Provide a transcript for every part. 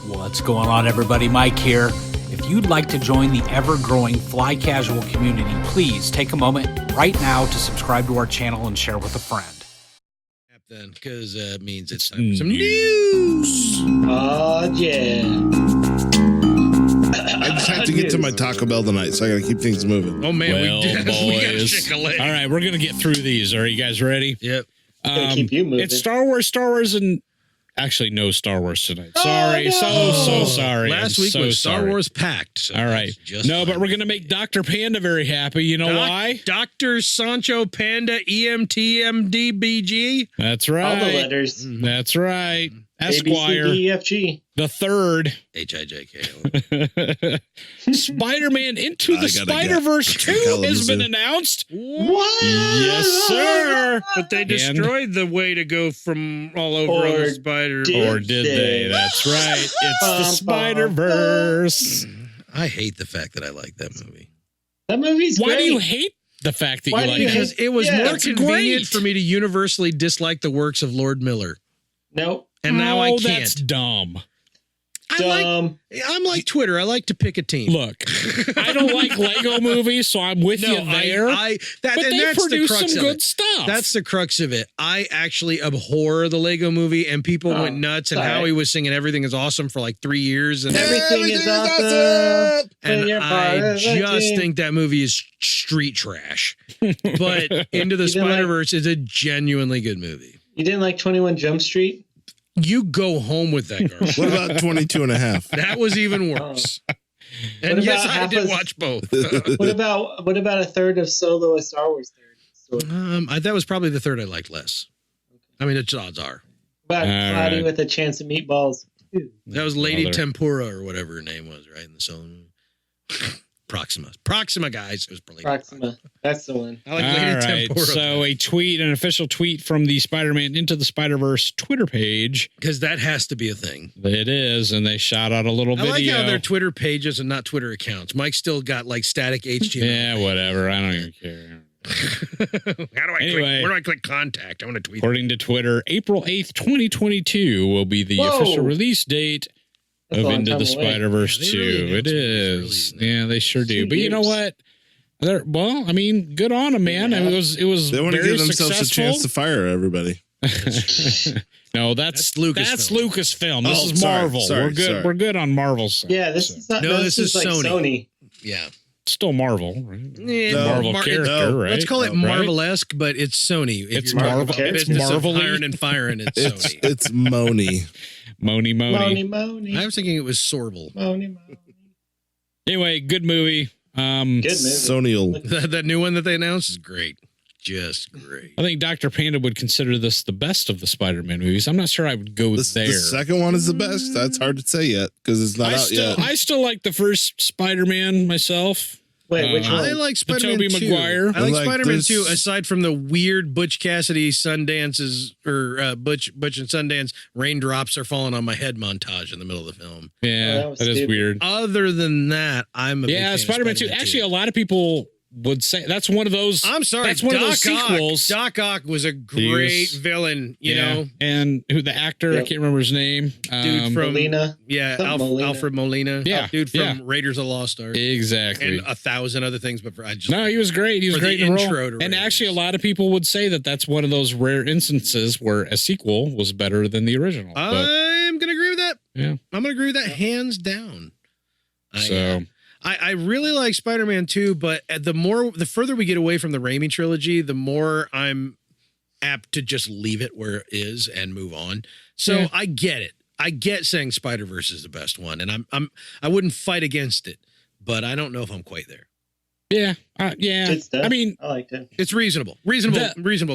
What's going on, everybody? Mike here. If you'd like to join the ever-growing Fly Casual community, please take a moment right now to subscribe to our channel and share with a friend. Then, because that means it's time for some news. Oh, yeah. I just have to get to my Taco Bell tonight, so I got to keep things moving. Oh, man. Well, we boys. shake a leg. All right, we're going to get through these. Are you guys ready? Yep. Gonna keep you moving. It's Star Wars, and actually no Star Wars tonight. Sorry, no. so sorry. Last I'm week so was Star sorry. Wars packed. So All right. just No, but fine. we're going to make Dr. Panda very happy. You know why? Dr. Sancho Panda EMTMDBG. That's All right. the letters. That's right. A, B, C, Esquire, D, E, F, G. the third. HIJK. Spider-Man Into the I gotta get Spiderverse 2 has been Kalamazoo. announced. What? Yes, sir. But they destroyed the way to go from all over on Or the spider. did Or did they? That's right. It's the Bum, bum, Spider-Verse. I hate the fact that I like that movie. That movie's Why great. do you hate the fact that Why you do like you it? hate- Because it was Yeah, more it's convenient great. for me to universally dislike the works of Lord Miller. Nope. And now I can't. That's dumb. Dumb. I'm like Twitter. I like to pick a team. Look, I don't like Lego movies, so I'm with you there. That, but and they that's the produce crux some of good it. stuff. That's the crux of it. I actually abhor the Lego movie, and people Oh, went nuts, and sorry. Howie was singing "Everything is Awesome" for like 3 years, and Everything is awesome. and When you're part I of the just team. think that movie is street trash. But Into the You didn't like- Spider-Verse is a genuinely good movie. You didn't like 21 Jump Street? You go home with that garbage. What about 22 and a half? That was even worse. And What yes, about I half did a- watch both. What about a third of Solo, a Star Wars third? So, That was probably the third I liked less. I mean, its odds are. about All Cloudy right. with a Chance of Meatballs? That was Lady Mother. Tempura or whatever her name was, right? In the solo movie. Proxima, guys. It was Lady Proxima. That's the one. I like All Lady right. Tempura. So an official tweet from the Spider-Man Into the Spider-Verse Twitter page. Because that has to be a thing. It is, and they shot out a little I like video. how they're Twitter pages and not Twitter accounts. Mike still got like static HTML. Yeah, whatever. I don't even care. How do I Anyway. click? Where do I click contact? I want to tweet. According to Twitter, April 8th, 2022 will be the Whoa. official release date That's a of long Into time the away. Spider-Verse Yeah, they 2. really It announced it is. early. Yeah, they sure do. 2 But you know years. what? Well, I mean, good on them, man. I mean, it was They want to very give themselves successful. a chance to fire everybody. No, that's Lucasfilm. That's Lucasfilm. This Oh, is sorry, Marvel. sorry, we're good. sorry. We're good on Marvel's side. Yeah, this is not. No, this is like Sony. Yeah. It's still Marvel, right? Yeah, No. Marvel Mar- character, no. right? Let's call it Right? Marvel-esque, but it's Sony. If It's you're Marvel. Okay. It's business of Marvel-y. hiring and firing, it's It's Sony. it's Moni. Moni. Moni, Moni. I was thinking it was Sorble. Moni, Moni. Anyway, good movie. Good movie. Sony will. That new one that they announced is great. Just great. I think Dr. Panda would consider this the best of the Spider-Man movies. I'm not sure I would go there. The second one is the best. That's hard to say yet because it's not out yet. I still like the first Spider-Man myself. Wait, which Uh, I one? like Spider-Man Tobey 2. Maguire. I like Like, Spider-Man there's- 2, aside from the weird Butch Cassidy Sundance's or Butch and Sundance raindrops are falling on my head montage in the middle of the film. Yeah, that was that is stupid. weird. Other than that, I'm a big fan Yeah, of Spider-Man 2. Actually, a lot of people would say that's one of those. I'm sorry, That's one of those Doc Ock. sequels. Doc Ock was a great was- villain, you know. And who the actor? I Yep. can't remember his name. Dude from Molina. yeah, Something Molina. Alfred Molina. Yeah, dude from yeah. Raiders of the Lost Ark, Exactly. and 1,000 other things. But I just No, he was great. He was for the great in the intro role. to And Raiders. actually, a lot of people would say that that's one of those rare instances where a sequel was better than the original. But, I'm gonna agree with that. yeah. I'm gonna agree with that hands down. So I really like Spider-Man 2, but the further we get away from the Raimi trilogy, the more I'm apt to just leave it where it is and move on. So Yeah. I get it. I get saying Spider-Verse is the best one, and I wouldn't fight against it, but I don't know if I'm quite there. yeah, yeah. Good stuff. I mean, I liked it. It's reasonable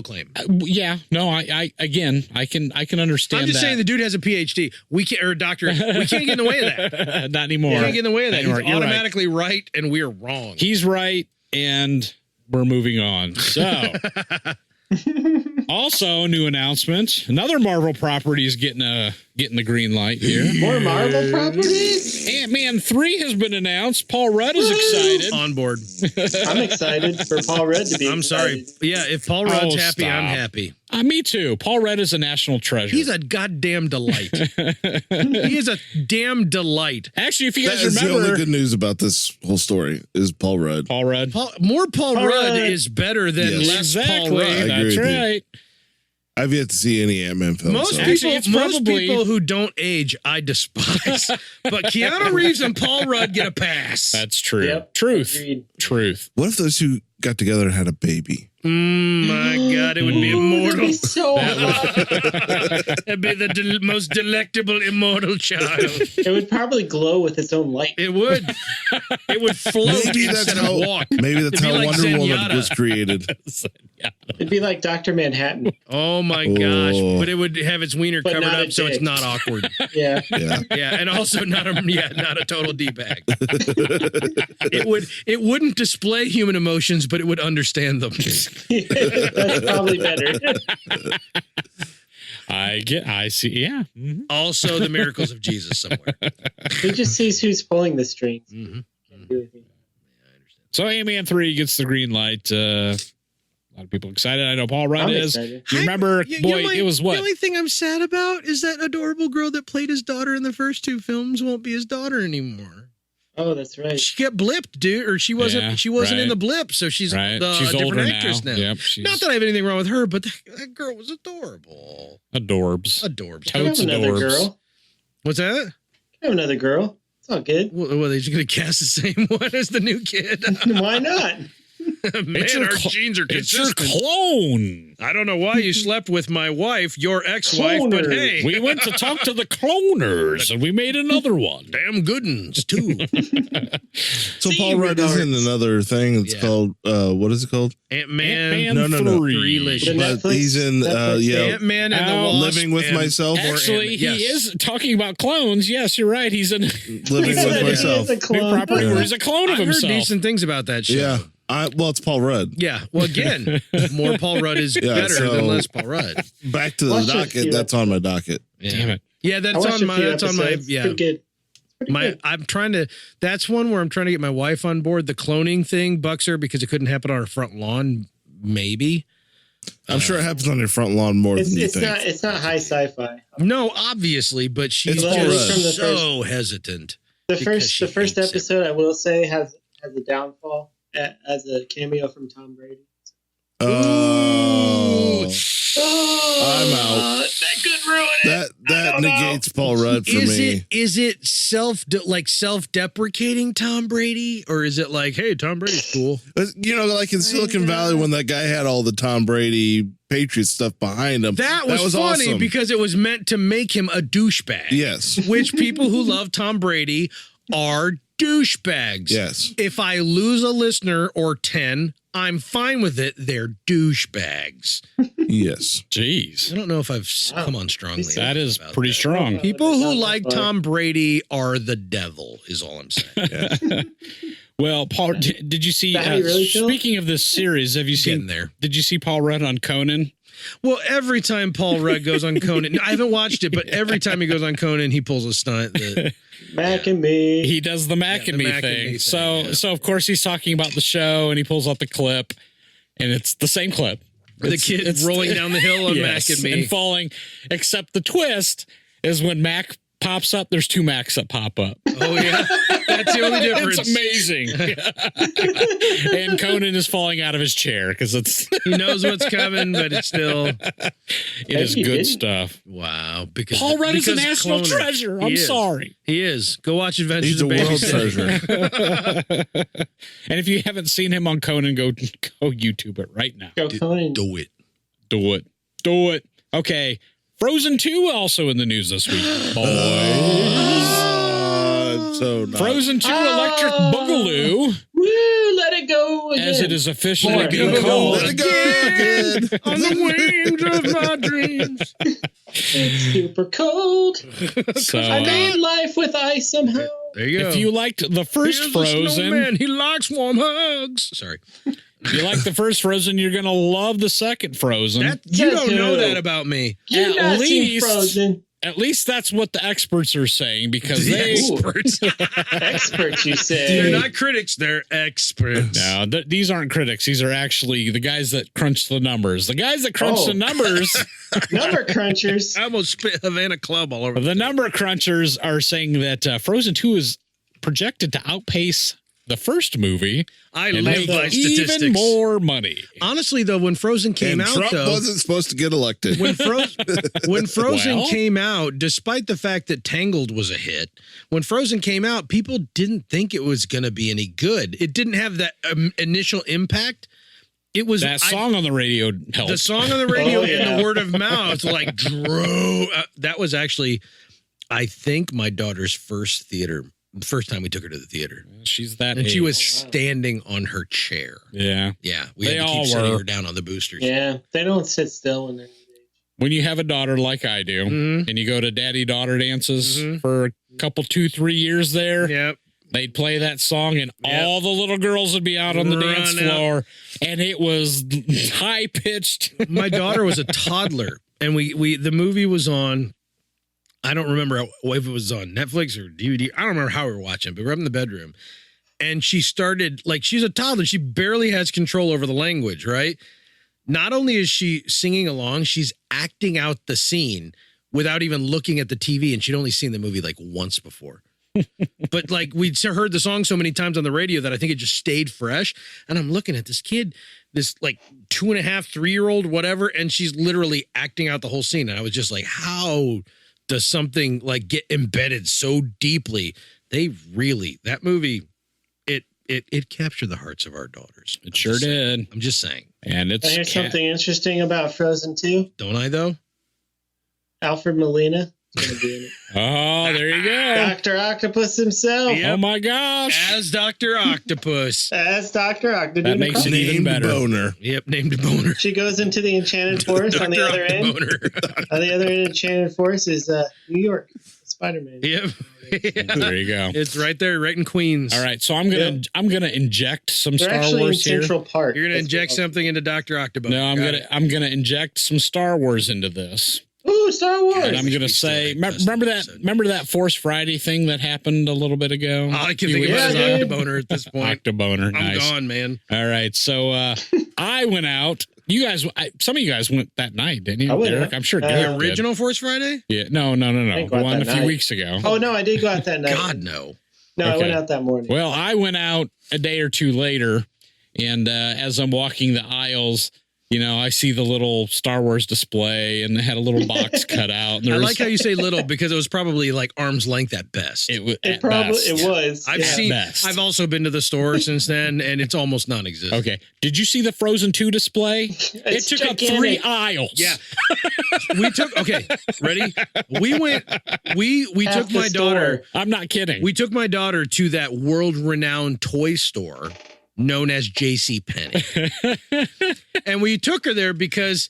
claim. yeah. No, I can understand. I'm just that. saying the dude has a PhD. We can't, or a doctor. We can't get in the way of that. Not anymore. We can't get in the way of that. He's Anymore. You're right. automatically right, and we're wrong. He's right, and we're moving on. So, also, new announcement. Another Marvel property is getting a getting the green light here. More Marvel properties? Ant-Man 3 has been announced. Paul Rudd is excited. On board. I'm excited for Paul Rudd to be I'm sorry. excited. Yeah, if Paul Rudd's happy, stop. I'm happy. Me too. Paul Rudd is a national treasure. He's a goddamn delight. He is a damn delight. Actually, if you That guys is the remember, only good news about this whole story is Paul Rudd. Paul Rudd. More Paul Paul Rudd Rudd. is better than Yes. less Paul Rudd. I agree That's with you. right. I've yet to see any Ant-Man film. Most so. people, Actually, it's most probably- people who don't age, I despise. But Keanu Reeves and Paul Rudd get a pass. That's true. Yep. Truth. Agreed. Truth. What if those two got together and had a baby? My God, it would be immortal. He's so hot. It'd be the most delectable immortal child. It would probably glow with its own light. It would. It would float Maybe that's instead how. of walk. Maybe that's It'd be how like Wonder Woman Zenyatta. was created. It'd be like Dr. Manhattan. Oh my gosh! Oh. But it would have its wiener But covered not a up, so it's dick. not awkward. Yeah. Yeah. Yeah, and also not a total d-bag. It wouldn't display human emotions, but it would understand them. That's probably better. I see. Yeah. Mhm. Also, the miracles of Jesus somewhere. He just sees who's pulling the strings. Mm-hmm. Can't do anything. So Ant-Man 3 gets the green light. A lot of people excited. I know Paul Rudd I'm is. excited. You remember, it was what? The only thing I'm sad about is that adorable girl that played his daughter in the first two films won't be his daughter anymore. Oh, that's right. She got blipped, dude, or she wasn't. Yeah, She wasn't in right. the blip, so she's Right. a She's different older actress now. Yep. Not that I have anything wrong with her, but that girl was adorable. Adorbs. Adorbs. I have Totes another adorbs. girl. What's that? I have another girl. It's all good. Well, they're just going to cast the same one as the new kid. Why not? Man, It's your our cl- genes are It's your consistent. clone. I don't know why you slept with my wife, your ex-wife, but Cloner. hey, We went to talk to the cloners and we made another one. damn good ones too. So See, Paul Rudd is in regards. another thing. It's Yeah. called what is it called? Ant-Man, Ant-Man No. 3. The But Netflix- he's in Netflix yeah, Ant-Man and the Out Wasp. Living with and- Myself. or Actually, Ant-Man, he yes. is talking about clones. Yes, you're right. He's in a Living He said with he Myself. is a new clone. property Yeah. where he's a clone of I've heard himself. decent things about that show. Yeah. Well, it's Paul Rudd. Yeah. Well, again, more Paul Rudd is Yeah, better so- than less Paul Rudd. Back to the Watch a docket. few That's on my docket. Yeah. Damn it. Yeah, I that's watched on a my. few That's on my. episodes. Yeah. Pretty good. It's pretty good. I'm trying to. That's one where I'm trying to get my wife on board. The cloning thing bucks her because it couldn't happen on our front lawn. Maybe. I'm sure it happens on your front lawn more It's, than you it's think. not. It's not high sci-fi. No, obviously, but she's It's Paul just Rudd. so hesitant. The Because she first hates it. episode, I will say, has a downfall as a cameo from Tom Brady. Oh, Oh, I'm out. That could ruin it. that don't know. negates Paul Rudd for me. Is it self-deprecating Tom Brady, or is it like, hey, Tom Brady's cool? You know, like in Silicon Valley when that guy had all the Tom Brady Patriots stuff behind him. That was funny awesome. because it was meant to make him a douchebag. Yes. Which people who love Tom Brady are douchebags. Yes. If I lose a listener or 10, I'm fine with it. They're douchebags. Yes. Jeez. I don't know if I've Wow. come on strongly. That is about pretty that. strong. People who Sounds like like- Tom Brady are the devil, is all I'm saying. Well, Paul, did you see, Is that how you really feel? speaking of this series, have you Getting seen, there. did you see Paul Rudd on Conan? Well, every time Paul Rudd goes on Conan, I haven't watched it, but every time he goes on Conan, he pulls a stunt. That, Mac and me. He does the Mac Yeah, and the Me Mac and thing. Me So, thing, yeah. so of course he's talking about the show and he pulls out the clip and it's the same clip. the kid rolling down the hill on Yes, Mac and Me. and falling, except the twist is when Mac pops up, there's two Macs that pop up. Oh, yeah. That's the only difference. It's amazing. And Conan is falling out of his chair because it's He knows what's coming, but it's still it is he good didn't. stuff. wow. Because Paul Rudd is a because national Cloner. treasure. He I'm is. sorry. He is. Go watch Adventures He's a of world Babysitter. treasure. And if you haven't seen him on Conan, go YouTube it right now. Go Conan. Do it. Do it. Do it. Okay. Frozen 2 also in the news this week. Boys. So not. Frozen 2 Electric Boogaloo, Woo! Let it go again. as it is officially More. being Let it go. called. Let it go again. On the wings of my dreams. It's super cold. So, I made life with ice somehow. There you go. if you liked the first Here's a Frozen, snowman. He likes warm hugs. Sorry. if you like the first Frozen, you're going to love the second Frozen. That, you Says don't know who? that about me. You've At not seen least- Frozen. At least that's what the experts are saying, because The they experts. Experts, you say? They're not critics, they're experts. no, these aren't critics. These are actually the guys that crunch the numbers. The guys that crunch Oh. the numbers, Number crunchers. I almost spit Havana Club all over. the number crunchers are saying that Frozen 2 is projected to outpace the first movie I and love make my statistics. even more money. Honestly, though, when Frozen came And out, Trump though, wasn't supposed to get elected. when Frozen Well- came out, despite the fact that Tangled was a hit, when Frozen came out, people didn't think it was going to be any good. It didn't have that initial impact. It was That song on the radio helped. the song on the radio Oh, yeah. and the word of mouth like drove. That was actually, I think, my daughter's first time we took her to the theater, She's that and she age. was standing on her chair. Yeah. Yeah, we They had to all keep setting were. her down on the boosters. Yeah, they don't sit still when they're. When you have a daughter like I do, Mhm. and you go to daddy-daughter dances Mhm. for a couple, 2-3 years there, Yep. they'd play that song, and Yep. all the little girls would be out on the dance Run out. floor, and it was high-pitched. My daughter was a toddler, and the movie was on. I don't remember if it was on Netflix or DVD. I don't remember how we were watching, but we're up in the bedroom, and she started she's a toddler. She barely has control over the language, right? Not only is she singing along, she's acting out the scene without even looking at the TV, and she'd only seen the movie once before. But we'd heard the song so many times on the radio that I think it just stayed fresh. And I'm looking at this kid, this 2.5, 3-year-old, whatever, and she's literally acting out the whole scene. And I was just like, how does something get embedded so deeply? That movie, it captured the hearts of our daughters. It sure did. I'm just saying. And it's Here's something interesting about Frozen 2. Don't I though? Alfred Molina is going to be in it. Oh, there you go. Dr. Octopus himself. Yep. Oh my gosh. As Dr. Octopus. As Dr. Octopus. That makes it even Named better. Boner. Yep, named Boner. She goes into the Enchanted Forest on the Dr. other end. Octoboner. On the other end of Enchanted Forest is New York. Spider-Man. Yep. There you go. It's right there, right in Queens. All right, so I'm gonna inject some They're Star actually Wars in here. Central Park. You're gonna That's inject what- something into Dr. Octopus. No, I'm gonna inject some Star Wars into this. Ooh, Star Wars. And I'm gonna we still say, had best episode. remember that Force Friday thing that happened a little bit ago? All I can You think would about is Yeah, dude. Octoboner at this point. Octoboner, I'm nice. gone, man. All right, so I went out. You guys, some of you guys went that night, didn't you? I went Derek? out. I'm sure The Derek did. Original Force Friday? Yeah, no. didn't go The out one that a few night. weeks ago. Oh, no, I did go out that night. God, no. No, I Okay. went out that morning. Well, I went out a day or two later, and as I'm walking the aisles, I see the little Star Wars display, and they had a little box cut out. And I there like how you say little because it was probably arm's length at best. it was. It probably it was. I've yeah. seen. best. I've also been to the store since then, and it's almost non-existent. Okay. Did you see the Frozen 2 display? It It's took up gigantic. 3 aisles. Yeah, we took. Okay, ready? We went. We Half took the my daughter. store. I'm not kidding. We took my daughter to that world-renowned toy store known as JCPenney. And we took her there because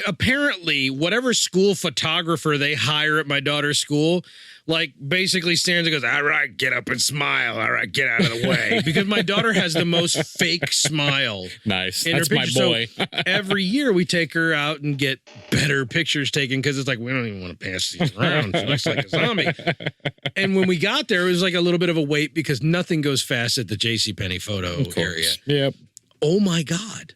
apparently whatever school photographer they hire at my daughter's school, basically stands and goes, all right, get up and smile. All right, get out of the way. Because my daughter has the most fake smile. Nice. In her That's my picture. boy. So every year we take her out and get better pictures taken because it's we don't even want to pass these around. She looks like a zombie. And when we got there, it was a little bit of a wait because nothing goes fast at the JCPenney photo Of course. area. Yep. Oh my God.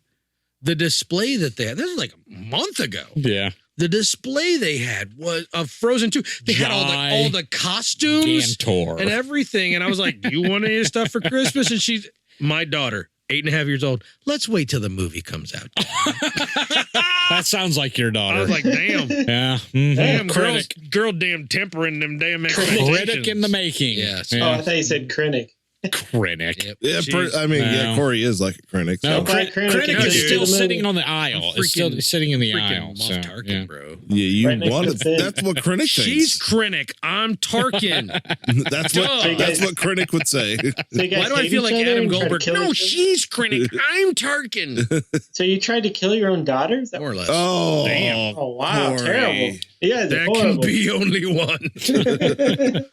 The display that they had, this was a month ago. Yeah. The display they had was of Frozen 2. They had all the costumes Gantor. and everything. And I was like, do you want any stuff for Christmas? And she's my daughter, 8.5 years old. Let's wait till the movie comes out. That sounds like your daughter. I was like, damn. yeah. Mhm. Damn, Critic. girl damn tempering them damn Critic expectations. in the making. Yes. Oh, I Yeah. thought you said Krennic. Critic. Yep. Yeah, She's- No. Corey is like a critic. No, So. Black Krennic Critic is is the still movie. sitting on the aisle. It's still Freaking- sitting in the freaking aisle. Moff So, Tarkin, yeah. bro. Yeah, you Right next want to it. Finn. That's what critic She's thinks. Krennic. I'm Tarkin. That's Duh. what that's what critic would say. So you guys Why do I hate feel each like other Adam and try to Goldberg? kill No, each other? she's Krennic. I'm Tarkin. So you tried to kill your own daughter? Is that- More or less. Oh, Damn. Oh, wow. Corey. Terrible. You guys are There can horrible. be only one.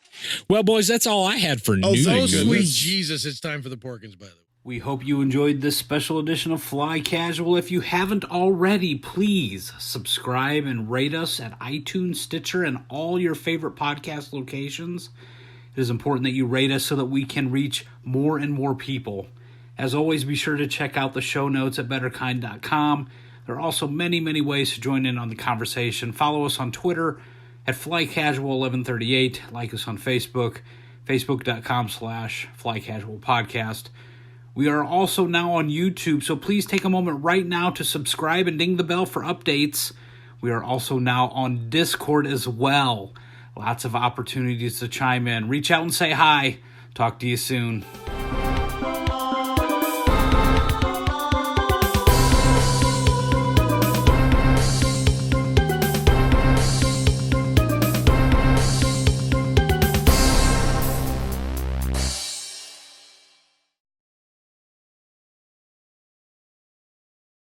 Well, boys, that's all I had for Oh, news. thank Oh, goodness. sweet Jesus. It's time for the Porkins, by the way. We hope you enjoyed this special edition of Fly Casual. If you haven't already, please subscribe and rate us at iTunes, Stitcher, and all your favorite podcast locations. It is important that you rate us so that we can reach more and more people. As always, be sure to check out the show notes at betterkind.com. There are also many, many ways to join in on the conversation. Follow us on Twitter at FlyCasual1138. Like us on Facebook, facebook.com/FlyCasualPodcast. We are also now on YouTube, so please take a moment right now to subscribe and ding the bell for updates. We are also now on Discord as well. Lots of opportunities to chime in. Reach out and say hi. Talk to you soon.